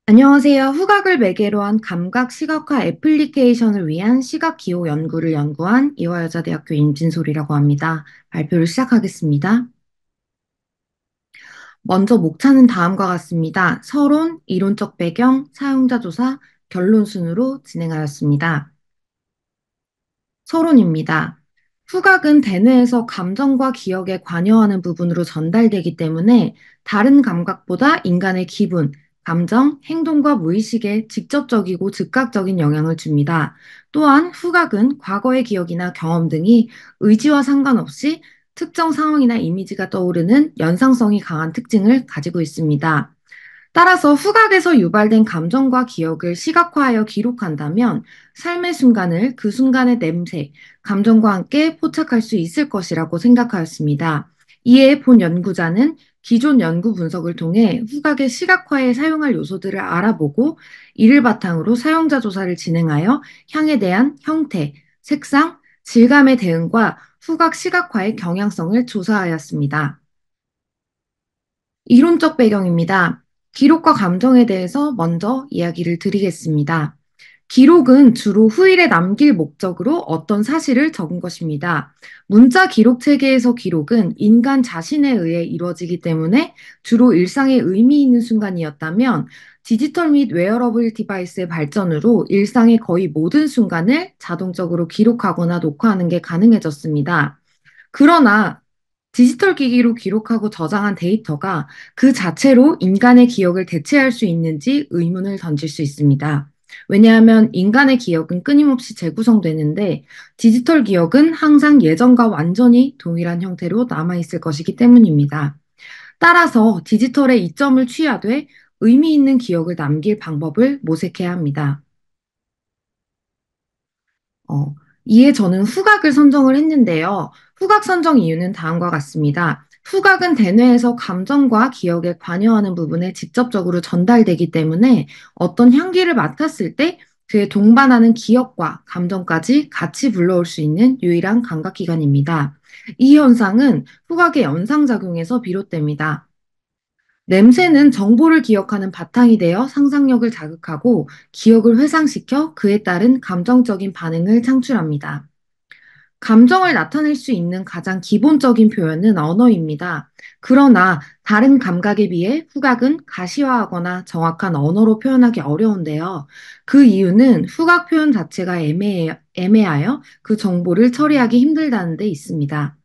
안녕하세요. 후각을 매개로 한 감각 시각화 애플리케이션을 위한 시각 기호 연구를 연구한 이화여자대학교 임진솔이라고 합니다. 발표를 시작하겠습니다. 먼저 목차는 다음과 같습니다. 서론, 이론적 배경, 사용자 조사, 결론 순으로 진행하였습니다. 서론입니다. 후각은 대뇌에서 감정과 기억에 관여하는 부분으로 전달되기 때문에 다른 감각보다 인간의 기분, 감정, 행동과 무의식에 직접적이고 즉각적인 영향을 줍니다. 또한 후각은 과거의 기억이나 경험 등이 의지와 상관없이 특정 상황이나 이미지가 떠오르는 연상성이 강한 특징을 가지고 있습니다. 따라서 후각에서 유발된 감정과 기억을 시각화하여 기록한다면 삶의 순간을 그 순간의 냄새, 감정과 함께 포착할 수 있을 것이라고 생각하였습니다. 이에 본 연구자는 기존 연구 분석을 통해 후각의 시각화에 사용할 요소들을 알아보고 이를 바탕으로 사용자 조사를 진행하여 향에 대한 형태, 색상, 질감의 대응과 후각 시각화의 경향성을 조사하였습니다. 이론적 배경입니다. 기록과 감정에 대해서 먼저 이야기를 드리겠습니다. 기록은 주로 후일에 남길 목적으로 어떤 사실을 적은 것입니다. 문자 기록 체계에서 기록은 인간 자신에 의해 이루어지기 때문에 주로 일상에 의미 있는 순간이었다면 디지털 및 웨어러블 디바이스의 발전으로 일상의 거의 모든 순간을 자동적으로 기록하거나 녹화하는 게 가능해졌습니다. 그러나 디지털 기기로 기록하고 저장한 데이터가 그 자체로 인간의 기억을 대체할 수 있는지 의문을 던질 수 있습니다. 왜냐하면 인간의 기억은 끊임없이 재구성되는데 디지털 기억은 항상 예전과 완전히 동일한 형태로 남아있을 것이기 때문입니다. 따라서 디지털에 이점을 취하되 의미 있는 기억을 남길 방법을 모색해야 합니다. 어, 이에 저는 후각을 선정을 했는데요. 후각 선정 이유는 다음과 같습니다. 후각은 대뇌에서 감정과 기억에 관여하는 부분에 직접적으로 전달되기 때문에 어떤 향기를 맡았을 때 그에 동반하는 기억과 감정까지 같이 불러올 수 있는 유일한 감각기관입니다. 이 현상은 후각의 연상작용에서 비롯됩니다. 냄새는 정보를 기억하는 바탕이 되어 상상력을 자극하고 기억을 회상시켜 그에 따른 감정적인 반응을 창출합니다. 감정을 나타낼 수 있는 가장 기본적인 표현은 언어입니다. 그러나 다른 감각에 비해 후각은 가시화하거나 정확한 언어로 표현하기 어려운데요. 그 이유는 후각 표현 자체가 애매하여 그 정보를 처리하기 힘들다는 데 있습니다.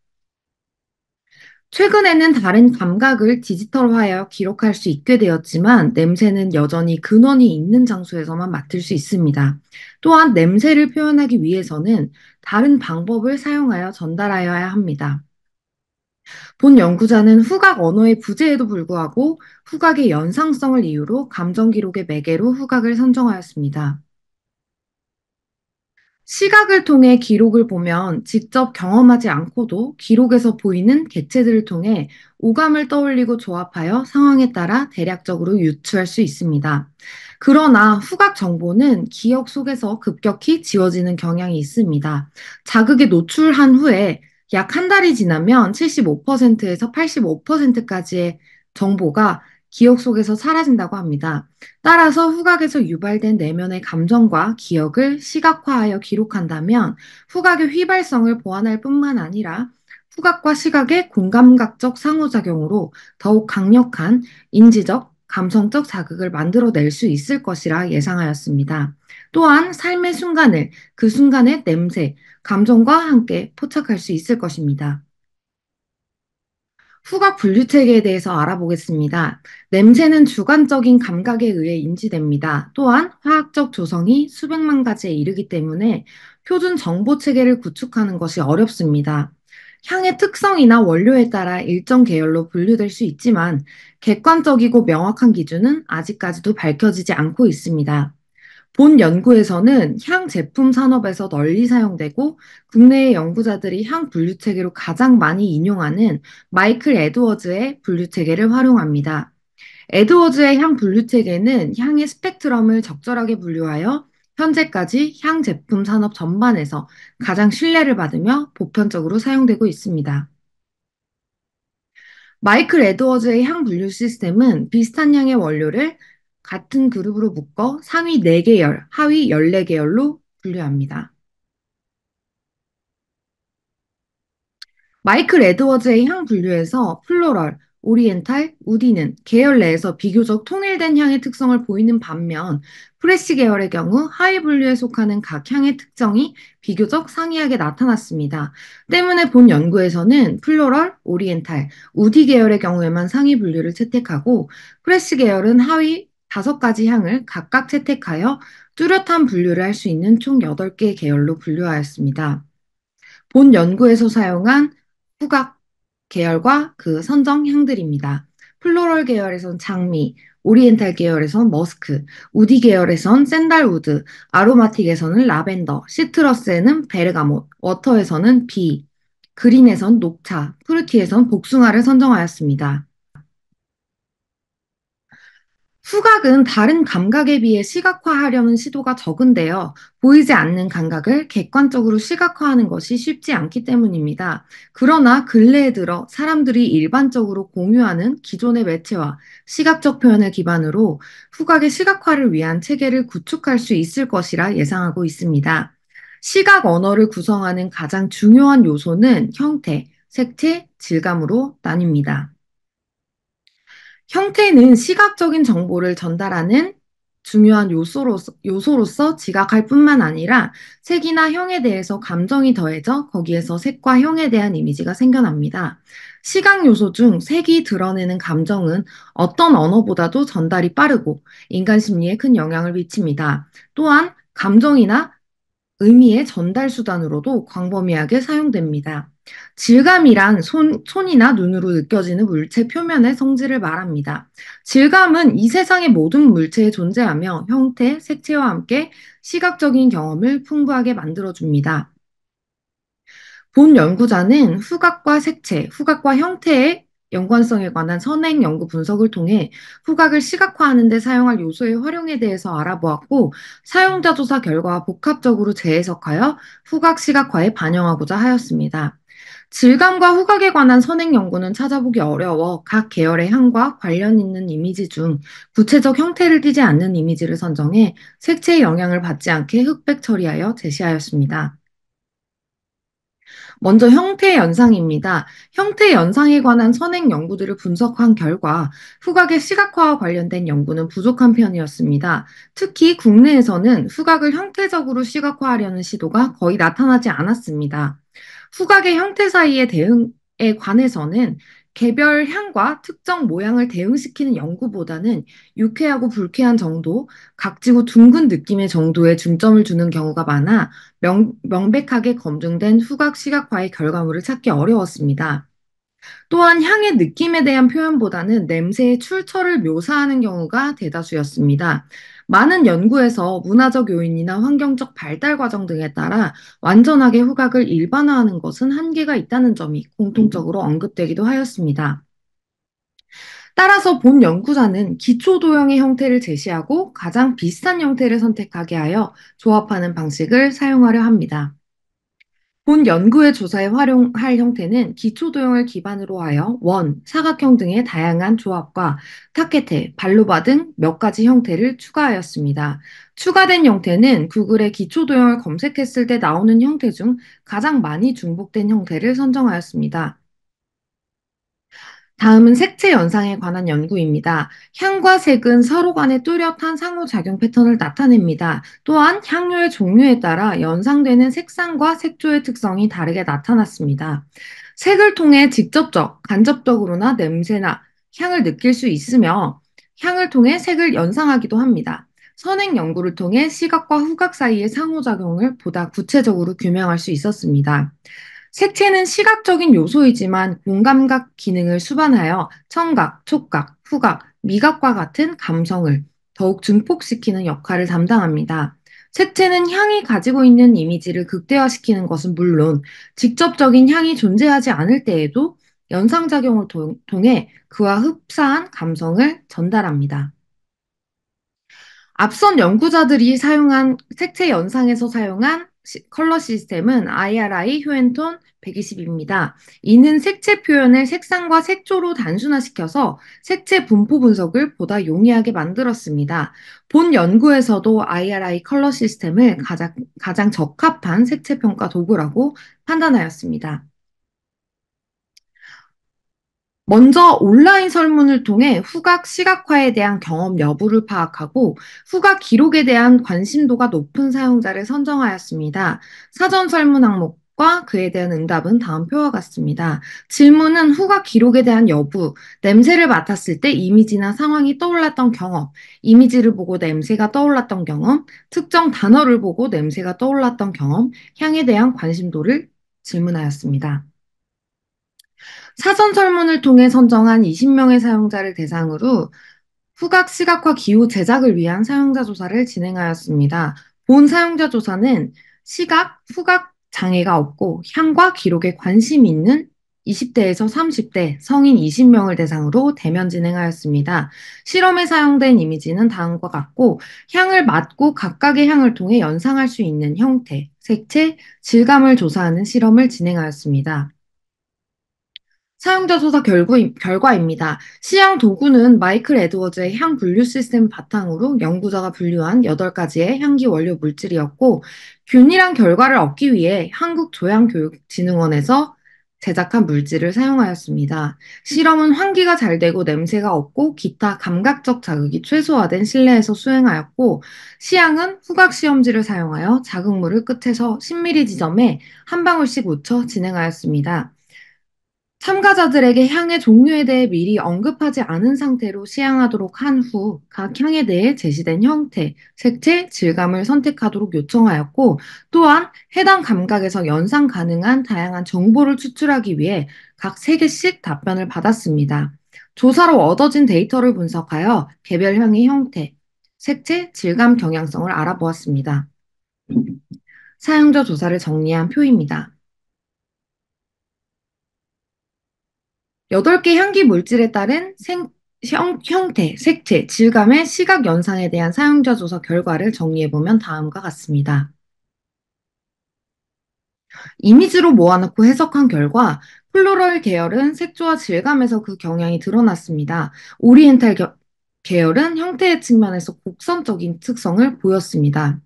최근에는 다른 감각을 디지털화하여 기록할 수 있게 되었지만 냄새는 여전히 근원이 있는 장소에서만 맡을 수 있습니다. 또한 냄새를 표현하기 위해서는 다른 방법을 사용하여 전달하여야 합니다. 본 연구자는 후각 언어의 부재에도 불구하고 후각의 연상성을 이유로 감정 기록의 매개로 후각을 선정하였습니다. 시각을 통해 기록을 보면 직접 경험하지 않고도 기록에서 보이는 객체들을 통해 오감을 떠올리고 조합하여 상황에 따라 대략적으로 유추할 수 있습니다. 그러나 후각 정보는 기억 속에서 급격히 지워지는 경향이 있습니다. 자극에 노출한 후에 약 한 달이 지나면 75%에서 85%까지의 정보가 기억 속에서 사라진다고 합니다. 따라서 후각에서 유발된 내면의 감정과 기억을 시각화하여 기록한다면 후각의 휘발성을 보완할 뿐만 아니라 후각과 시각의 공감각적 상호작용으로 더욱 강력한 인지적, 감성적 자극을 만들어낼 수 있을 것이라 예상하였습니다. 또한 삶의 순간을 그 순간의 냄새, 감정과 함께 포착할 수 있을 것입니다. 후각 분류 체계에 대해서 알아보겠습니다. 냄새는 주관적인 감각에 의해 인지됩니다. 또한 화학적 조성이 수백만 가지에 이르기 때문에 표준 정보 체계를 구축하는 것이 어렵습니다. 향의 특성이나 원료에 따라 일정 계열로 분류될 수 있지만 객관적이고 명확한 기준은 아직까지도 밝혀지지 않고 있습니다. 본 연구에서는 향 제품 산업에서 널리 사용되고 국내의 연구자들이 향 분류 체계로 가장 많이 인용하는 마이클 에드워즈의 분류 체계를 활용합니다. 에드워즈의 향 분류 체계는 향의 스펙트럼을 적절하게 분류하여 현재까지 향 제품 산업 전반에서 가장 신뢰를 받으며 보편적으로 사용되고 있습니다. 마이클 에드워즈의 향 분류 시스템은 비슷한 향의 원료를 같은 그룹으로 묶어 상위 4계열, 하위 14계열로 분류합니다. 마이클 에드워즈의 향 분류에서 플로럴, 오리엔탈, 우디는 계열 내에서 비교적 통일된 향의 특성을 보이는 반면 프레시 계열의 경우 하위 분류에 속하는 각 향의 특정이 비교적 상이하게 나타났습니다. 때문에 본 연구에서는 플로럴, 오리엔탈, 우디 계열의 경우에만 상위 분류를 채택하고 프레시 계열은 하위 5가지 향을 각각 채택하여 뚜렷한 분류를 할 수 있는 총 8개 계열로 분류하였습니다. 본 연구에서 사용한 후각 계열과 그 선정 향들입니다. 플로럴 계열에선 장미, 오리엔탈 계열에선 머스크, 우디 계열에선 샌달우드, 아로마틱에서는 라벤더, 시트러스에는 베르가못, 워터에서는 비, 그린에선 녹차, 프루티에선 복숭아를 선정하였습니다. 후각은 다른 감각에 비해 시각화하려는 시도가 적은데요. 보이지 않는 감각을 객관적으로 시각화하는 것이 쉽지 않기 때문입니다. 그러나 근래에 들어 사람들이 일반적으로 공유하는 기존의 매체와 시각적 표현을 기반으로 후각의 시각화를 위한 체계를 구축할 수 있을 것이라 예상하고 있습니다. 시각 언어를 구성하는 가장 중요한 요소는 형태, 색채, 질감으로 나뉩니다. 형태는 시각적인 정보를 전달하는 중요한 요소로서 지각할 뿐만 아니라 색이나 형에 대해서 감정이 더해져 거기에서 색과 형에 대한 이미지가 생겨납니다. 시각 요소 중 색이 드러내는 감정은 어떤 언어보다도 전달이 빠르고 인간 심리에 큰 영향을 미칩니다. 또한 감정이나 의미의 전달 수단으로도 광범위하게 사용됩니다. 질감이란 손이나 눈으로 느껴지는 물체 표면의 성질을 말합니다. 질감은 이 세상의 모든 물체에 존재하며 형태, 색채와 함께 시각적인 경험을 풍부하게 만들어줍니다. 본 연구자는 후각과 색채, 후각과 형태의 연관성에 관한 선행 연구 분석을 통해 후각을 시각화하는 데 사용할 요소의 활용에 대해서 알아보았고, 사용자 조사 결과와 복합적으로 재해석하여 후각 시각화에 반영하고자 하였습니다. 질감과 후각에 관한 선행 연구는 찾아보기 어려워 각 계열의 향과 관련 있는 이미지 중 구체적 형태를 띠지 않는 이미지를 선정해 색채의 영향을 받지 않게 흑백 처리하여 제시하였습니다. 먼저 형태 연상입니다. 형태 연상에 관한 선행 연구들을 분석한 결과 후각의 시각화와 관련된 연구는 부족한 편이었습니다. 특히 국내에서는 후각을 형태적으로 시각화하려는 시도가 거의 나타나지 않았습니다. 후각의 형태 사이의 대응에 관해서는 개별 향과 특정 모양을 대응시키는 연구보다는 유쾌하고 불쾌한 정도, 각지고 둥근 느낌의 정도에 중점을 두는 경우가 많아 명백하게 검증된 후각 시각화의 결과물을 찾기 어려웠습니다. 또한 향의 느낌에 대한 표현보다는 냄새의 출처를 묘사하는 경우가 대다수였습니다. 많은 연구에서 문화적 요인이나 환경적 발달 과정 등에 따라 완전하게 후각을 일반화하는 것은 한계가 있다는 점이 공통적으로 언급되기도 하였습니다. 따라서 본 연구자는 기초 도형의 형태를 제시하고 가장 비슷한 형태를 선택하게 하여 조합하는 방식을 사용하려 합니다. 본 연구의 조사에 활용할 형태는 기초 도형을 기반으로 하여 원, 사각형 등의 다양한 조합과 타케테, 발로바 등 몇 가지 형태를 추가하였습니다. 추가된 형태는 구글의 기초 도형을 검색했을 때 나오는 형태 중 가장 많이 중복된 형태를 선정하였습니다. 다음은 색채 연상에 관한 연구입니다. 향과 색은 서로 간의 뚜렷한 상호작용 패턴을 나타냅니다. 또한 향료의 종류에 따라 연상되는 색상과 색조의 특성이 다르게 나타났습니다. 색을 통해 직접적, 간접적으로나 냄새나 향을 느낄 수 있으며 향을 통해 색을 연상하기도 합니다. 선행 연구를 통해 시각과 후각 사이의 상호작용을 보다 구체적으로 규명할 수 있었습니다. 색채는 시각적인 요소이지만 공감각 기능을 수반하여 청각, 촉각, 후각, 미각과 같은 감성을 더욱 증폭시키는 역할을 담당합니다. 색채는 향이 가지고 있는 이미지를 극대화시키는 것은 물론 직접적인 향이 존재하지 않을 때에도 연상작용을 통해 그와 흡사한 감성을 전달합니다. 앞선 연구자들이 사용한 색채 연상에서 사용한 컬러 시스템은 IRI 효엔톤 120입니다. 이는 색채 표현을 색상과 색조로 단순화시켜서 색채 분포 분석을 보다 용이하게 만들었습니다. 본 연구에서도 IRI 컬러 시스템을 가장 적합한 색채 평가 도구라고 판단하였습니다. 먼저 온라인 설문을 통해 후각 시각화에 대한 경험 여부를 파악하고 후각 기록에 대한 관심도가 높은 사용자를 선정하였습니다. 사전 설문 항목과 그에 대한 응답은 다음 표와 같습니다. 질문은 후각 기록에 대한 여부, 냄새를 맡았을 때 이미지나 상황이 떠올랐던 경험, 이미지를 보고 냄새가 떠올랐던 경험, 특정 단어를 보고 냄새가 떠올랐던 경험, 향에 대한 관심도를 질문하였습니다. 사전 설문을 통해 선정한 20명의 사용자를 대상으로 후각 시각화 기호 제작을 위한 사용자 조사를 진행하였습니다. 본 사용자 조사는 시각, 후각 장애가 없고 향과 기록에 관심이 있는 20대에서 30대 성인 20명을 대상으로 대면 진행하였습니다. 실험에 사용된 이미지는 다음과 같고 향을 맡고 각각의 향을 통해 연상할 수 있는 형태, 색채, 질감을 조사하는 실험을 진행하였습니다. 사용자 조사 결과입니다. 시향 도구는 마이클 에드워즈의 향 분류 시스템 바탕으로 연구자가 분류한 8가지의 향기 원료 물질이었고, 균일한 결과를 얻기 위해 한국조향교육진흥원에서 제작한 물질을 사용하였습니다. 실험은 환기가 잘 되고 냄새가 없고 기타 감각적 자극이 최소화된 실내에서 수행하였고, 시향은 후각 시험지를 사용하여 자극물을 끝에서 10mm 지점에 한 방울씩 묻혀 진행하였습니다. 참가자들에게 향의 종류에 대해 미리 언급하지 않은 상태로 시향하도록 한 후 각 향에 대해 제시된 형태, 색채, 질감을 선택하도록 요청하였고 또한 해당 감각에서 연상 가능한 다양한 정보를 추출하기 위해 각 3개씩 답변을 받았습니다. 조사로 얻어진 데이터를 분석하여 개별 향의 형태, 색채, 질감 경향성을 알아보았습니다. 사용자 조사를 정리한 표입니다. 8개 향기 물질에 따른 형태, 색채, 질감의 시각 연상에 대한 사용자 조사 결과를 정리해보면 다음과 같습니다. 이미지로 모아놓고 해석한 결과 플로럴 계열은 색조와 질감에서 그 경향이 드러났습니다. 오리엔탈 계열은 형태의 측면에서 곡선적인 특성을 보였습니다.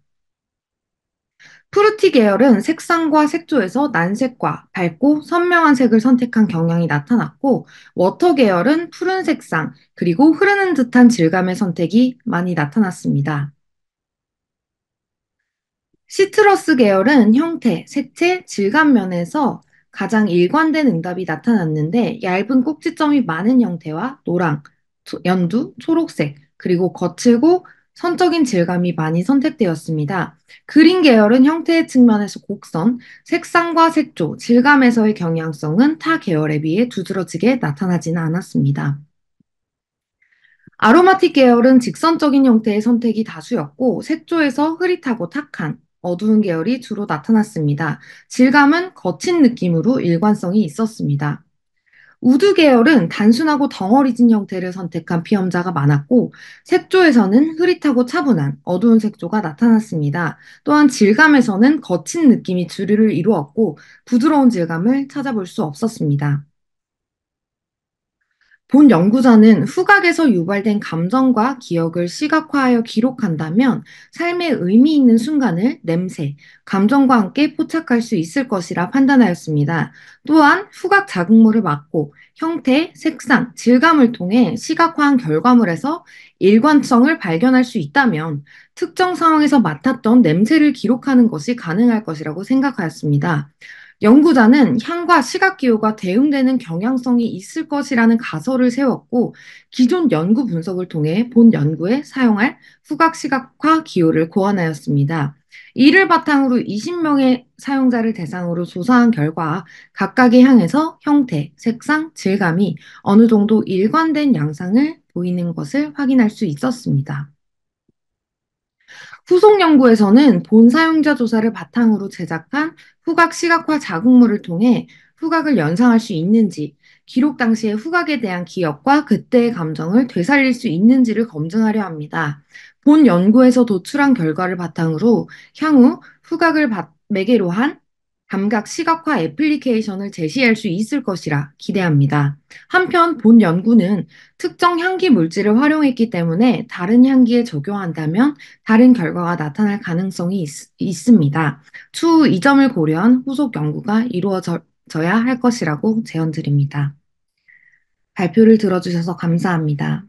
푸르티 계열은 색상과 색조에서 난색과 밝고 선명한 색을 선택한 경향이 나타났고, 워터 계열은 푸른 색상, 그리고 흐르는 듯한 질감의 선택이 많이 나타났습니다. 시트러스 계열은 형태, 색채, 질감 면에서 가장 일관된 응답이 나타났는데 얇은 꼭지점이 많은 형태와 노랑, 연두, 초록색, 그리고 거칠고 선적인 질감이 많이 선택되었습니다. 그린 계열은 형태의 측면에서 곡선, 색상과 색조, 질감에서의 경향성은 타 계열에 비해 두드러지게 나타나지는 않았습니다. 아로마틱 계열은 직선적인 형태의 선택이 다수였고, 색조에서 흐릿하고 탁한, 어두운 계열이 주로 나타났습니다. 질감은 거친 느낌으로 일관성이 있었습니다. 우드 계열은 단순하고 덩어리진 형태를 선택한 피험자가 많았고, 색조에서는 흐릿하고 차분한 어두운 색조가 나타났습니다. 또한 질감에서는 거친 느낌이 주류를 이루었고, 부드러운 질감을 찾아볼 수 없었습니다. 본 연구자는 후각에서 유발된 감정과 기억을 시각화하여 기록한다면 삶의 의미 있는 순간을 냄새, 감정과 함께 포착할 수 있을 것이라 판단하였습니다. 또한 후각 자극물을 막고 형태, 색상, 질감을 통해 시각화한 결과물에서 일관성을 발견할 수 있다면 특정 상황에서 맡았던 냄새를 기록하는 것이 가능할 것이라고 생각하였습니다. 연구자는 향과 시각 기호가 대응되는 경향성이 있을 것이라는 가설을 세웠고, 기존 연구 분석을 통해 본 연구에 사용할 후각 시각화 기호를 고안하였습니다. 이를 바탕으로 20명의 사용자를 대상으로 조사한 결과 각각의 향에서 형태, 색상, 질감이 어느 정도 일관된 양상을 보이는 것을 확인할 수 있었습니다. 후속 연구에서는 본 사용자 조사를 바탕으로 제작한 후각 시각화 자극물을 통해 후각을 연상할 수 있는지, 기록 당시의 후각에 대한 기억과 그때의 감정을 되살릴 수 있는지를 검증하려 합니다. 본 연구에서 도출한 결과를 바탕으로 향후 후각을 매개로 한 감각 시각화 애플리케이션을 제시할 수 있을 것이라 기대합니다. 한편 본 연구는 특정 향기 물질을 활용했기 때문에 다른 향기에 적용한다면 다른 결과가 나타날 가능성이 있습니다. 추후 이 점을 고려한 후속 연구가 이루어져야 할 것이라고 제언드립니다. 발표를 들어주셔서 감사합니다.